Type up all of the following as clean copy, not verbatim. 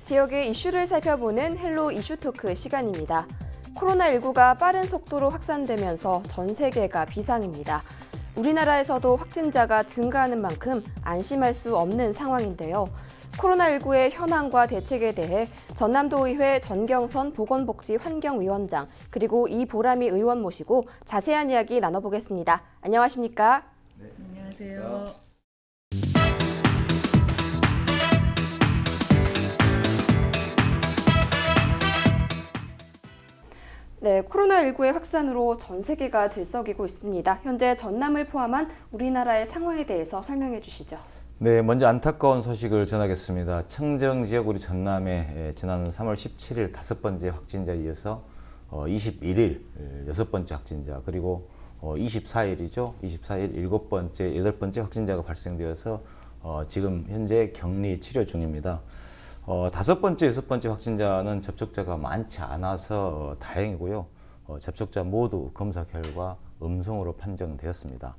지역의 이슈를 살펴보는 헬로 이슈토크 시간입니다. 코로나19가 빠른 속도로 확산되면서 전 세계가 비상입니다. 우리나라에서도 확진자가 증가하는 만큼 안심할 수 없는 상황인데요. 코로나19의 현황과 대책에 대해 전남도의회 전경선 보건복지환경위원장 그리고 이보람이 의원 모시고 자세한 이야기 나눠보겠습니다. 안녕하십니까? 네, 안녕하세요. 네, 코로나19의 확산으로 전 세계가 들썩이고 있습니다. 현재 전남을 포함한 우리나라의 상황에 대해서 설명해 주시죠. 네, 먼저 안타까운 소식을 전하겠습니다. 청정 지역 우리 전남에 지난 3월 17일 5번째 확진자에 이어서 21일 6번째 확진자 그리고 24일이죠. 24일 7번째, 8번째 확진자가 발생되어서 지금 현재 격리 치료 중입니다. 5번째, 6번째 확진자는 접촉자가 많지 않아서 다행이고요. 접촉자 모두 검사 결과 음성으로 판정되었습니다.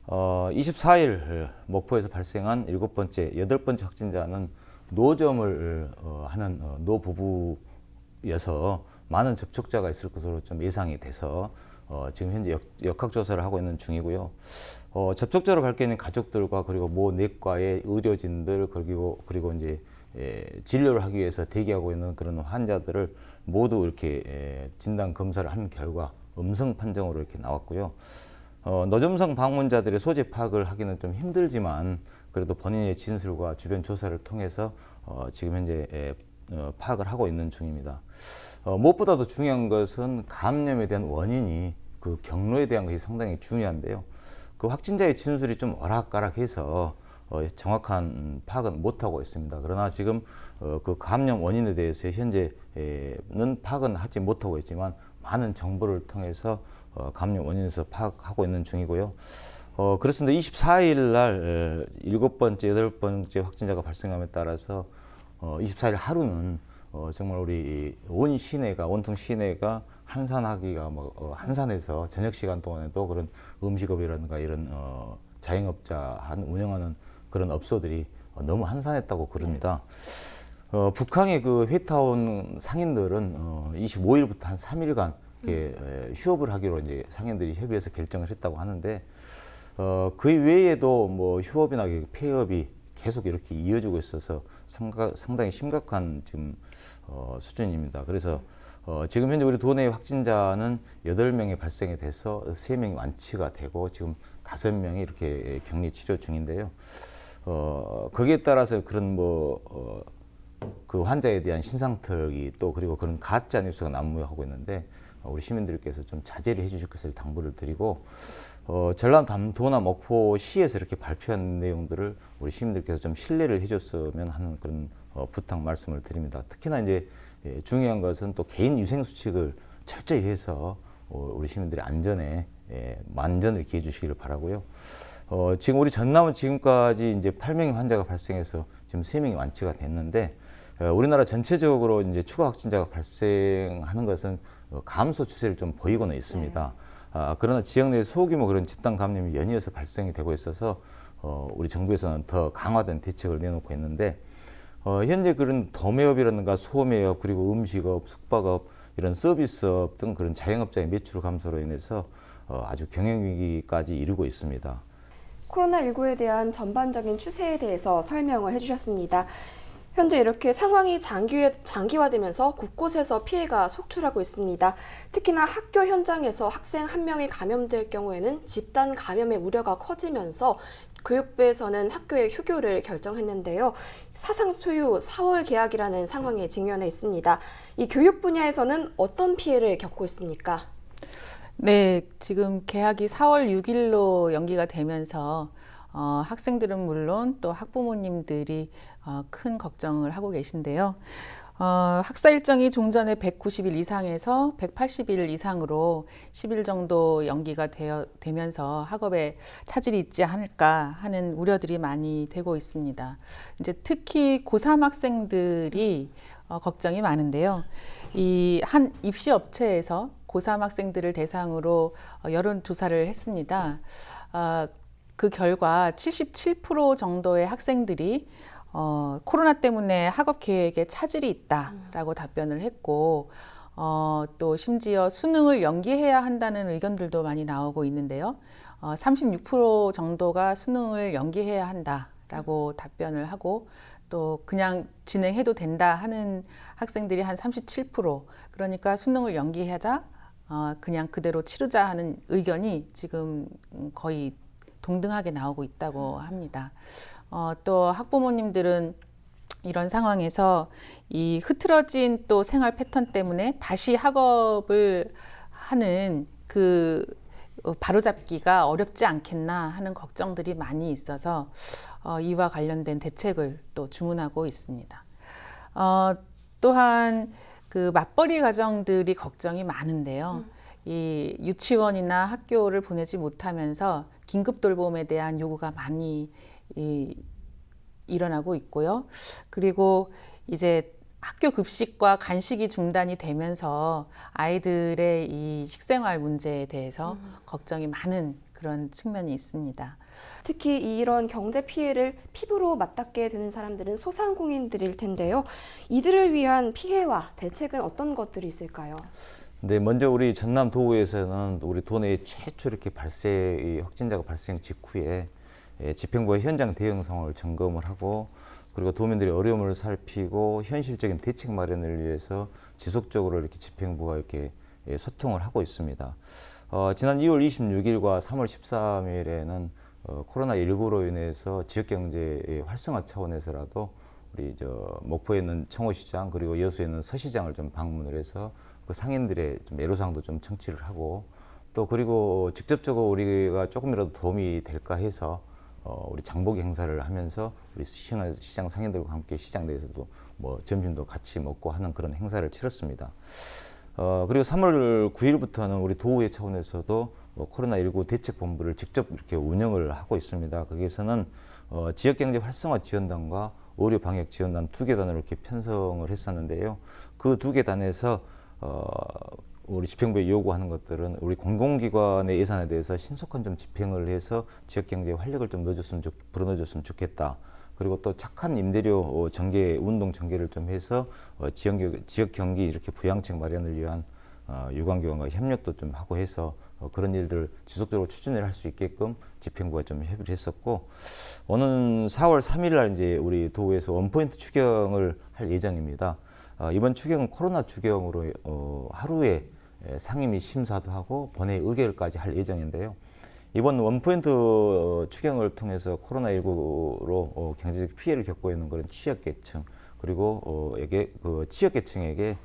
24일 목포에서 발생한 7번째, 8번째 확진자는 노점을 하는 노부부여서 많은 접촉자가 있을 것으로 좀 예상이 돼서 지금 현재 역학조사를 하고 있는 중이고요. 접촉자로 밝혀진 가족들과 그리고 모 내과의 의료진들 그리고 이제 진료를 하기 위해서 대기하고 있는 그런 환자들을 모두 이렇게 진단 검사를 한 결과 음성 판정으로 이렇게 나왔고요. 노점성 방문자들의 소재 파악을 하기는 좀 힘들지만 그래도 본인의 진술과 주변 조사를 통해서 지금 현재 파악을 하고 있는 중입니다. 무엇보다도 중요한 것은 감염에 대한 원인이 그 경로에 대한 것이 상당히 중요한데요. 그 확진자의 진술이 좀 오락가락해서 정확한 파악은 못하고 있습니다. 그러나 지금 그 감염 원인에 대해서 현재는 파악은 하지 못하고 있지만 많은 정보를 통해서 감염 원인에서 파악하고 있는 중이고요. 그렇습니다. 24일 날 7번째, 8번째 확진자가 발생함에 따라서 24일 하루는 정말 우리 온 시내가, 온통 시내가 한산하기가 한산해서 저녁 시간 동안에도 그런 음식업이라든가 이런 자영업자 운영하는 그런 업소들이 너무 한산했다고 그럽니다. 북한의 그 회타온 상인들은 25일부터 한 3일간 휴업을 하기로 이제 상인들이 협의해서 결정을 했다고 하는데 그 외에도 뭐 휴업이나 폐업이 계속 이렇게 이어지고 있어서 상당히 심각한 지금 수준입니다. 그래서 지금 현재 우리 도내 확진자는 8명이 발생이 돼서 3명이 완치가 되고 지금 5명이 이렇게 격리 치료 중인데요. 거기에 따라서 그런 그 환자에 대한 신상털기 또 그리고 그런 가짜 뉴스가 난무하고 있는데 우리 시민들께서 좀 자제를 해주실 것을 당부를 드리고 전라남도나 목포시에서 이렇게 발표한 내용들을 우리 시민들께서 좀 신뢰를 해줬으면 하는 그런 부탁 말씀을 드립니다. 특히나 이제 중요한 것은 또 개인 위생 수칙을 철저히 해서 우리 시민들의 안전에 만전을 기해 주시기를 바라고요. 지금 우리 전남은 지금까지 이제 8명의 환자가 발생해서 지금 3명이 완치가 됐는데 우리나라 전체적으로 이제 추가 확진자가 발생하는 것은 감소 추세를 좀 보이고는 있습니다. 그러나 지역 내 소규모 그런 집단 감염이 연이어서 발생이 되고 있어서 우리 정부에서는 더 강화된 대책을 내놓고 있는데 현재 그런 도매업이라든가 소매업 그리고 음식업, 숙박업 이런 서비스업 등 그런 자영업자의 매출 감소로 인해서 아주 경영위기까지 이르고 있습니다. 코로나19에 대한 전반적인 추세에 대해서 설명을 해주셨습니다. 현재 이렇게 상황이 장기화되면서 곳곳에서 피해가 속출하고 있습니다. 특히나 학교 현장에서 학생 1명이 감염될 경우에는 집단 감염의 우려가 커지면서 교육부에서는 학교의 휴교를 결정했는데요. 사상 초유 4월 개학이라는 상황에 직면해 있습니다. 이 교육 분야에서는 어떤 피해를 겪고 있습니까? 네, 지금 개학이 4월 6일로 연기가 되면서 학생들은 물론 또 학부모님들이 큰 걱정을 하고 계신데요. 학사 일정이 종전에 190일 이상에서 180일 이상으로 10일 정도 연기가 되면서 학업에 차질이 있지 않을까 하는 우려들이 많이 되고 있습니다. 이제 특히 고3 학생들이 걱정이 많은데요. 이 한 입시 업체에서 고3 학생들을 대상으로 여론조사를 했습니다. 그 결과 77% 정도의 학생들이 코로나 때문에 학업 계획에 차질이 있다라고 답변을 했고, 또 심지어 수능을 연기해야 한다는 의견들도 많이 나오고 있는데요. 36% 정도가 수능을 연기해야 한다라고 답변을 하고, 또 그냥 진행해도 된다 하는 학생들이 한 37%, 그러니까 수능을 연기하자, 그냥 그대로 치르자 하는 의견이 지금 거의 동등하게 나오고 있다고 합니다. 또 학부모님들은 이런 상황에서 이 흐트러진 또 생활 패턴 때문에 다시 학업을 하는 그 바로잡기가 어렵지 않겠나 하는 걱정들이 많이 있어서 이와 관련된 대책을 또 주문하고 있습니다. 또한 그 맞벌이 가정들이 걱정이 많은데요. 이 유치원이나 학교를 보내지 못하면서 긴급 돌봄에 대한 요구가 많이 일어나고 있고요. 그리고 이제 학교 급식과 간식이 중단이 되면서 아이들의 이 식생활 문제에 대해서 걱정이 많은 그런 측면이 있습니다. 특히 이런 경제 피해를 피부로 맞닿게 되는 사람들은 소상공인들일 텐데요. 이들을 위한 피해와 대책은 어떤 것들이 있을까요? 네, 먼저 우리 전남 도구에서는 우리 도내에 최초 이렇게 확진자가 발생 직후에 집행부의 현장 대응 상황을 점검을 하고, 그리고 도민들의 어려움을 살피고 현실적인 대책 마련을 위해서 지속적으로 이렇게 집행부가 이렇게 소통을 하고 있습니다. 지난 2월 26일과 3월 13일에는 코로나19로 인해서 지역경제 활성화 차원에서라도 우리 목포에 있는 청호시장, 그리고 여수에 있는 서시장을 좀 방문을 해서 그 상인들의 좀 애로사항도 좀 청취를 하고, 또 그리고 직접적으로 우리가 조금이라도 도움이 될까 해서 우리 장보기 행사를 하면서 우리 시장 상인들과 함께 시장 내에서도 뭐 점심도 같이 먹고 하는 그런 행사를 치렀습니다. 그리고 3월 9일부터는 우리 도의회 차원에서도 코로나19 대책본부를 직접 이렇게 운영을 하고 있습니다. 거기에서는 지역경제 활성화 지원단과 의료 방역 지원단 두 개 단으로 이렇게 편성을 했었는데요. 그 두 개 단에서 우리 집행부에 요구하는 것들은 우리 공공기관의 예산에 대해서 신속한 좀 집행을 해서 지역경제에 활력을 좀 불어넣어줬으면 좋겠다. 그리고 또 착한 임대료 전개, 운동 전개를 좀 해서 지역 경기 이렇게 부양책 마련을 위한 유관기관과 협력도 좀 하고 해서 그런 일들 지속적으로 추진을 할 수 있게끔 집행부가 좀 협의를 했었고, 오는 4월 3일 날 이제 우리 도에서 원포인트 추경을 할 예정입니다. 이번 추경은 코로나 추경으로 하루에 상임위 심사도 하고 본회의 의결까지 할 예정인데요. 이번 원포인트 추경을 통해서 코로나19로 경제적 피해를 겪고 있는 그런 취약계층, 그리고 그 취약계층에게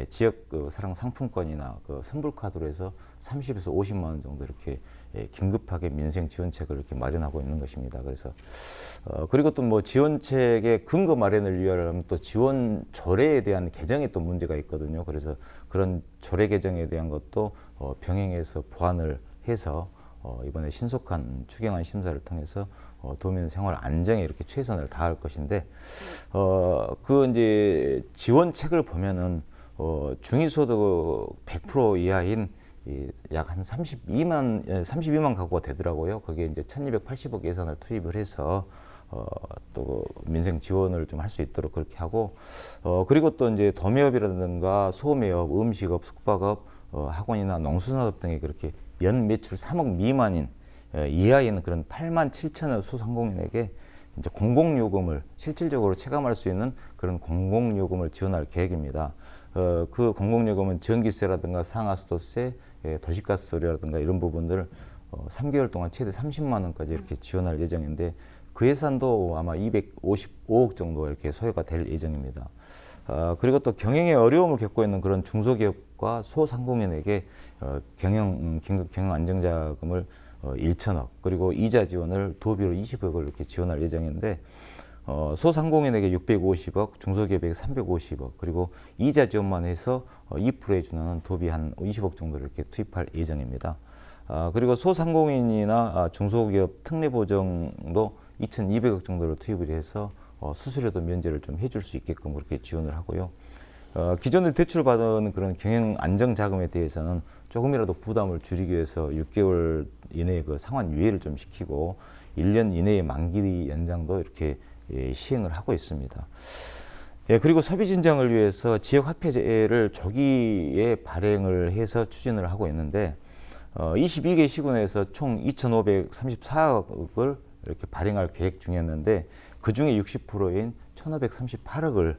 지역 사랑 상품권이나 그 선불카드로 해서 30에서 50만 원 정도 이렇게 긴급하게 민생 지원책을 이렇게 마련하고 있는 것입니다. 그래서 그리고 또 뭐 지원책의 근거 마련을 위하려면 또 지원 조례에 대한 개정에 또 문제가 있거든요. 그래서 그런 조례 개정에 대한 것도 병행해서 보완을 해서 이번에 신속한 추경안 심사를 통해서 도민 생활 안정에 이렇게 최선을 다할 것인데, 그 이제 지원책을 보면은 중위소득 100% 이하인 약 한 32만 가구가 되더라고요. 거기에 이제 1,280억 예산을 투입을 해서 또 민생 지원을 좀 할 수 있도록 그렇게 하고, 그리고 또 이제 도매업이라든가 소매업, 음식업, 숙박업, 학원이나 농수산업 등이 그렇게 연 매출 3억 미만인 이하에 있는 그런 8만 7천여 소상공인에게 이제 공공요금을 실질적으로 체감할 수 있는 그런 공공요금을 지원할 계획입니다. 그 공공요금은 전기세라든가 상하수도세, 도시가스료라든가 이런 부분들을 3개월 동안 최대 30만 원까지 이렇게 지원할 예정인데, 그 예산도 아마 255억 정도 이렇게 소요가 될 예정입니다. 그리고 또 경영에 어려움을 겪고 있는 그런 중소기업과 소상공인에게 긴급 경영 안정자금을 1천억, 그리고 이자 지원을 도비로 20억을 이렇게 지원할 예정인데, 소상공인에게 650억, 중소기업에게 350억, 그리고 이자 지원만 해서 2%에 준하는 도비 한 20억 정도를 이렇게 투입할 예정입니다. 그리고 소상공인이나 중소기업 특례보정도 2,200억 정도를 투입을 해서 수수료도 면제를 좀 해줄 수 있게끔 그렇게 지원을 하고요. 기존에 대출받은 그런 경영 안정 자금에 대해서는 조금이라도 부담을 줄이기 위해서 6개월 이내에 그 상환 유예를 좀 시키고 1년 이내의 만기 연장도 이렇게 시행을 하고 있습니다. 예, 그리고 소비 진정을 위해서 지역 화폐를 조기에 발행을 해서 추진을 하고 있는데 22개 시군에서 총 2,534억을 이렇게 발행할 계획 중이었는데 그 중에 60%인 1,538억을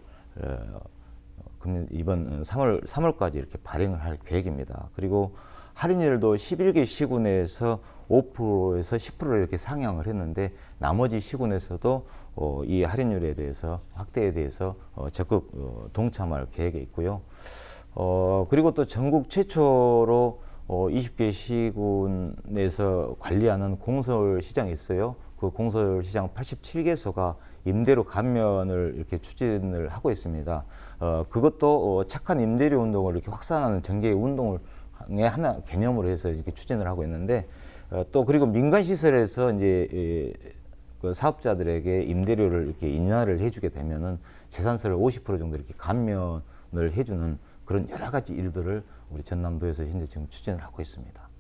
이번 3월까지 이렇게 발행을 할 계획입니다. 그리고 할인율도 11개 시군에서 5%에서 10%를 이렇게 상향을 했는데 나머지 시군에서도 이 할인율에 대해서 확대에 대해서 적극 동참할 계획에 있고요. 그리고 또 전국 최초로 20개 시군에서 관리하는 공설 시장이 있어요. 그 공설 시장 87개소가 임대료 감면을 이렇게 추진을 하고 있습니다. 그것도 착한 임대료 운동을 이렇게 확산하는 정계의 운동을 하나 개념으로 해서 이렇게 추진을 하고 있는데 또 그리고 민간 시설에서 이제 그 사업자들에게 임대료를 이렇게 인하를 해주게 되면은 재산세를 50% 정도 이렇게 감면을 해주는 그런 여러 가지 일들을 우리 전남도에서 현재 지금 추진을 하고 있습니다.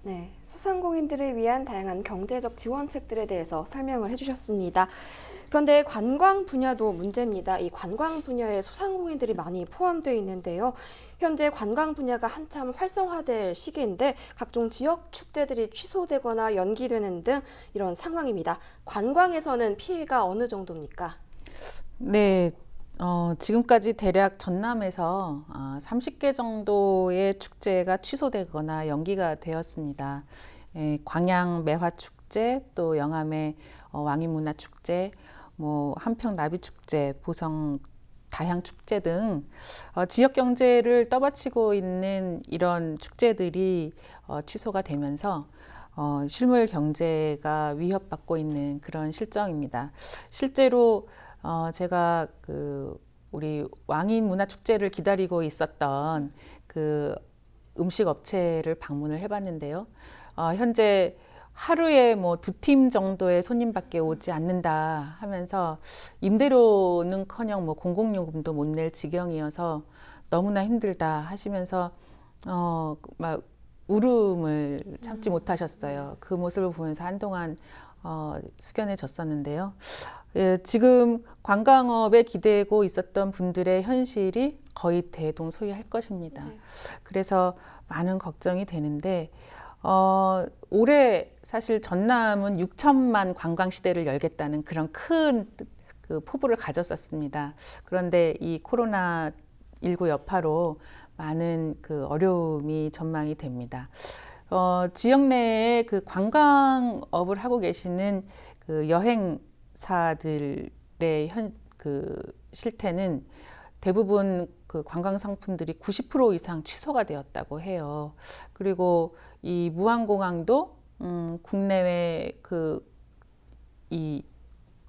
네, 소상공인들을 위한 다양한 경제적 지원책들에 대해서 설명을 해주셨습니다. 그런데 관광 분야도 문제입니다. 이 관광 분야에 소상공인들이 많이 포함되어 있는데요. 현재 관광 분야가 한참 활성화될 시기인데 각종 지역 축제들이 취소되거나 연기되는 등 이런 상황입니다. 관광에서는 피해가 어느 정도입니까? 네, 지금까지 대략 전남에서 30개 정도의 축제가 취소되거나 연기가 되었습니다. 광양 매화축제, 또 영암의 왕인문화축제, 뭐 한평 나비축제, 보성 다향축제 등 지역 경제를 떠받치고 있는 이런 축제들이 취소가 되면서 실물 경제가 위협받고 있는 그런 실정입니다. 실제로 제가 우리 왕인 문화 축제를 기다리고 있었던 그 음식 업체를 방문을 해봤는데요. 현재 하루에 뭐 2팀 정도의 손님밖에 오지 않는다 하면서 임대료는커녕 뭐 공공요금도 못 낼 지경이어서 너무나 힘들다 하시면서 막 울음을 참지 못하셨어요. 그 모습을 보면서 한동안 숙연해졌었는데요. 예, 지금 관광업에 기대고 있었던 분들의 현실이 거의 대동소이할 것입니다. 네. 그래서 많은 걱정이 되는데 올해 사실 전남은 6천만 관광 시대를 열겠다는 그런 큰 그 포부를 가졌었습니다. 그런데 이 코로나19 여파로 많은 그 어려움이 전망이 됩니다. 지역 내에 그 관광업을 하고 계시는 그 여행사들의 그 실태는 대부분 그 관광 상품들이 90% 이상 취소가 되었다고 해요. 그리고 이 무안공항도 국내외 이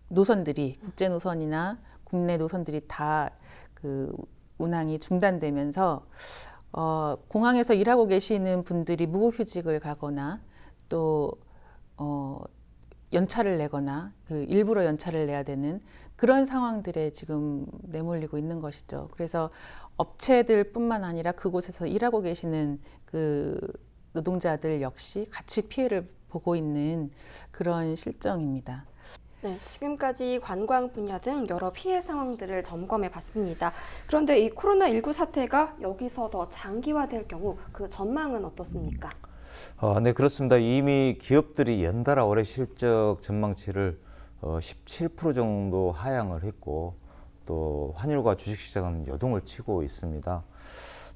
노선들이 국제 노선이나 국내 노선들이 다 그 운항이 중단되면서 공항에서 일하고 계시는 분들이 무급휴직을 가거나 또 연차를 내거나 그 일부러 연차를 내야 되는 그런 상황들에 지금 내몰리고 있는 것이죠. 그래서 업체들뿐만 아니라 그곳에서 일하고 계시는 그 노동자들 역시 같이 피해를 보고 있는 그런 실정입니다. 네, 지금까지 관광 분야 등 여러 피해 상황들을 점검해 봤습니다. 그런데 이 코로나19 사태가 여기서 더 장기화될 경우 그 전망은 어떻습니까? 네, 그렇습니다. 이미 기업들이 연달아 올해 실적 전망치를 17% 정도 하향을 했고 또 환율과 주식시장은 요동을 치고 있습니다.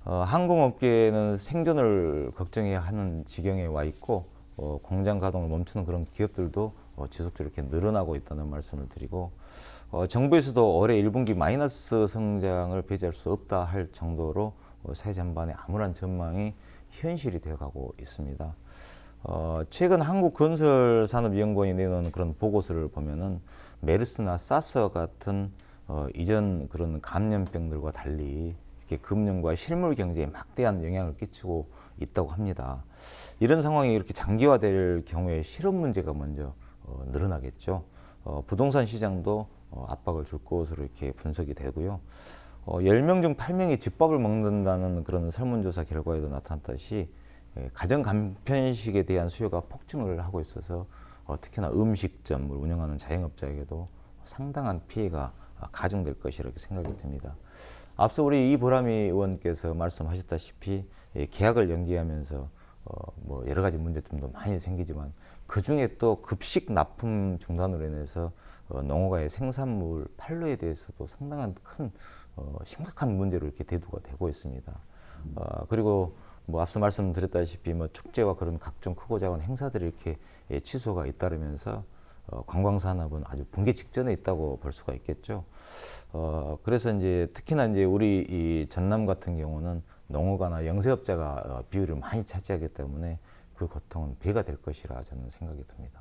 항공업계는 생존을 걱정해야 하는 지경에 와 있고 공장 가동을 멈추는 그런 기업들도 지속적으로 이렇게 늘어나고 있다는 말씀을 드리고 정부에서도 올해 1분기 마이너스 성장을 배제할 수 없다 할 정도로 사회 전반에 암울한 전망이 현실이 되어가고 있습니다. 최근 한국건설산업연구원이 내놓은 그런 보고서를 보면은 메르스나 사스와 같은 이전 그런 감염병들과 달리 이렇게 금융과 실물 경제에 막대한 영향을 끼치고 있다고 합니다. 이런 상황이 이렇게 장기화될 경우에 실업 문제가 먼저 늘어나겠죠. 부동산 시장도 압박을 줄 것으로 이렇게 분석이 되고요. 10명 중 8명이 집밥을 먹는다는 그런 설문조사 결과에도 나타났듯이 가정 간편식에 대한 수요가 폭증을 하고 있어서 특히나 음식점을 운영하는 자영업자에게도 상당한 피해가 가중될 것이라고 생각이 듭니다. 앞서 우리 이보람이 의원께서 말씀하셨다시피 계약을 연기하면서 뭐 여러 가지 문제점도 많이 생기지만 그 중에 또 급식 납품 중단으로 인해서 농어가의 생산물 판로에 대해서도 상당한 큰 심각한 문제로 이렇게 대두가 되고 있습니다. 그리고 뭐 앞서 말씀드렸다시피 뭐 축제와 그런 각종 크고 작은 행사들이 이렇게 취소가 잇따르면서 관광 산업은 아주 붕괴 직전에 있다고 볼 수가 있겠죠. 그래서 이제 특히나 이제 우리 이 전남 같은 경우는 농어가나 영세업자가 비율을 많이 차지하기 때문에 그 고통은 배가 될 것이라 저는 생각이 듭니다.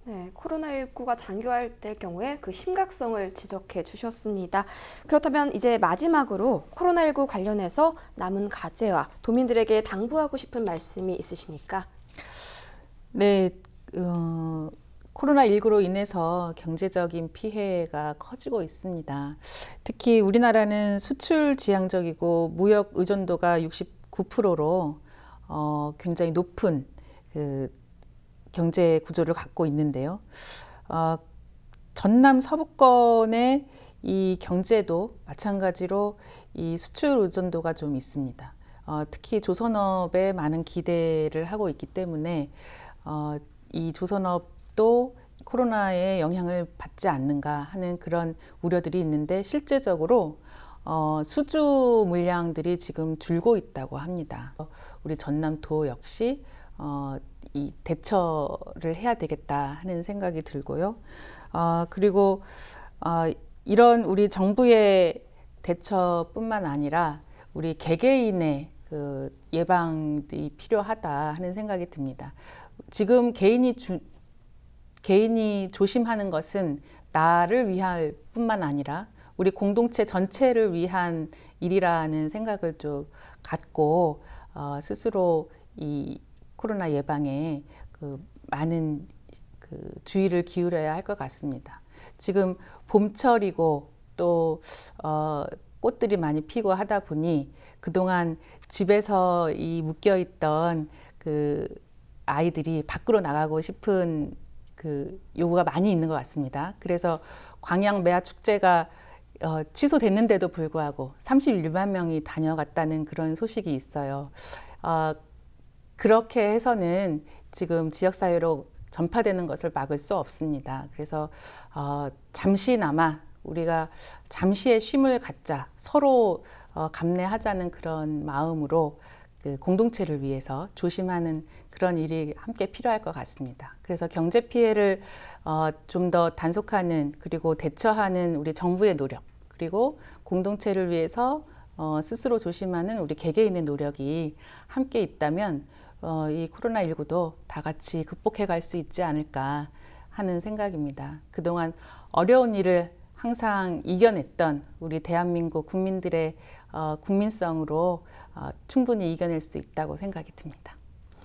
네, 코로나19가 장기화될 경우에 그 심각성을 지적해 주셨습니다. 그렇다면 이제 마지막으로 코로나19 관련해서 남은 과제와 도민들에게 당부하고 싶은 말씀이 있으십니까? 네, 코로나19로 인해서 경제적인 피해가 커지고 있습니다. 특히 우리나라는 수출 지향적이고 무역 의존도가 69%로 굉장히 높은 그 경제 구조를 갖고 있는데요. 전남 서부권의 이 경제도 마찬가지로 이 수출 의존도가 좀 있습니다. 특히 조선업에 많은 기대를 하고 있기 때문에 이 조선업도 코로나의 영향을 받지 않는가 하는 그런 우려들이 있는데 실제적으로 수주 물량들이 지금 줄고 있다고 합니다. 우리 전남도 역시 이 대처를 해야 되겠다 하는 생각이 들고요. 그리고 이런 우리 정부의 대처뿐만 아니라 우리 개개인의 그 예방이 필요하다 하는 생각이 듭니다. 지금 개인이 조심하는 것은 나를 위할 뿐만 아니라 우리 공동체 전체를 위한 일이라는 생각을 좀 갖고 스스로 이 코로나 예방에 그 많은 그 주의를 기울여야 할 것 같습니다. 지금 봄철이고 또 꽃들이 많이 피고 하다 보니 그동안 집에서 이 묶여 있던 그 아이들이 밖으로 나가고 싶은 그 요구가 많이 있는 것 같습니다. 그래서 광양 매화 축제가 취소됐는데도 불구하고 31만 명이 다녀갔다는 그런 소식이 있어요. 그렇게 해서는 지금 지역사회로 전파되는 것을 막을 수 없습니다. 그래서 잠시나마 우리가 잠시의 쉼을 갖자, 서로 감내하자는 그런 마음으로 그 공동체를 위해서 조심하는 그런 일이 함께 필요할 것 같습니다. 그래서 경제 피해를 좀 더 단속하는 그리고 대처하는 우리 정부의 노력, 그리고 공동체를 위해서 스스로 조심하는 우리 개개인의 노력이 함께 있다면 이 코로나19도 다 같이 극복해 갈 수 있지 않을까 하는 생각입니다. 그동안 어려운 일을 항상 이겨냈던 우리 대한민국 국민들의 국민성으로 충분히 이겨낼 수 있다고 생각이 듭니다.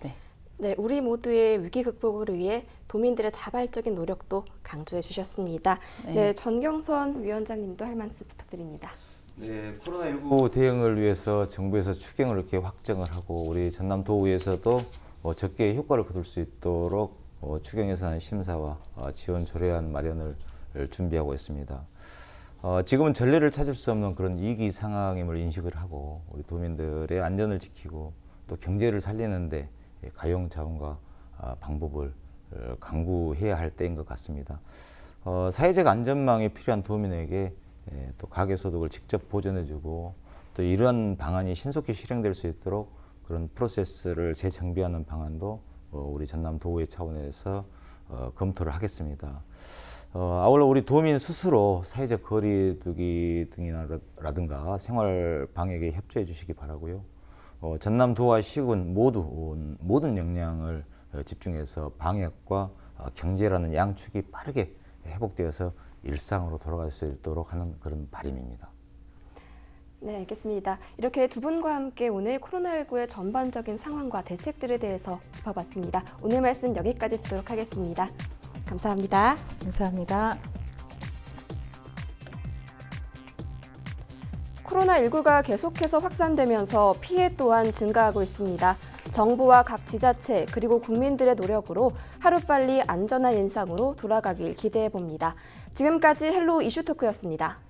네. 네, 우리 모두의 위기 극복을 위해 도민들의 자발적인 노력도 강조해 주셨습니다. 네, 전경선 위원장님도 할 말씀 부탁드립니다. 네, 코로나19 대응을 위해서 정부에서 추경을 이렇게 확정을 하고 우리 전남도의회에서도 적게 효과를 거둘 수 있도록 추경 예산 심사와 지원 조례안 마련을 준비하고 있습니다. 지금은 전례를 찾을 수 없는 그런 위기 상황임을 인식을 하고 우리 도민들의 안전을 지키고 또 경제를 살리는데 가용 자원과 방법을 강구해야 할 때인 것 같습니다. 사회적 안전망이 필요한 도민에게 또 가계소득을 직접 보전해주고 또 이러한 방안이 신속히 실행될 수 있도록 그런 프로세스를 재정비하는 방안도 우리 전남도의회 차원에서 검토를 하겠습니다. 아울러 우리 도민 스스로 사회적 거리두기 등이라든가 생활 방역에 협조해 주시기 바라고요. 전남도와 시군 모든 역량을 집중해서 방역과 경제라는 양축이 빠르게 회복되어서 일상으로 돌아갈 수 있도록 하는 그런 바람입니다. 네, 알겠습니다. 이렇게 두 분과 함께 오늘 코로나19의 전반적인 상황과 대책들에 대해서 짚어봤습니다. 오늘 말씀 여기까지 듣도록 하겠습니다. 감사합니다. 감사합니다. 코로나19가 계속해서 확산되면서 피해 또한 증가하고 있습니다. 정부와 각 지자체 그리고 국민들의 노력으로 하루빨리 안전한 일상으로 돌아가길 기대해 봅니다. 지금까지 헬로 이슈토크였습니다.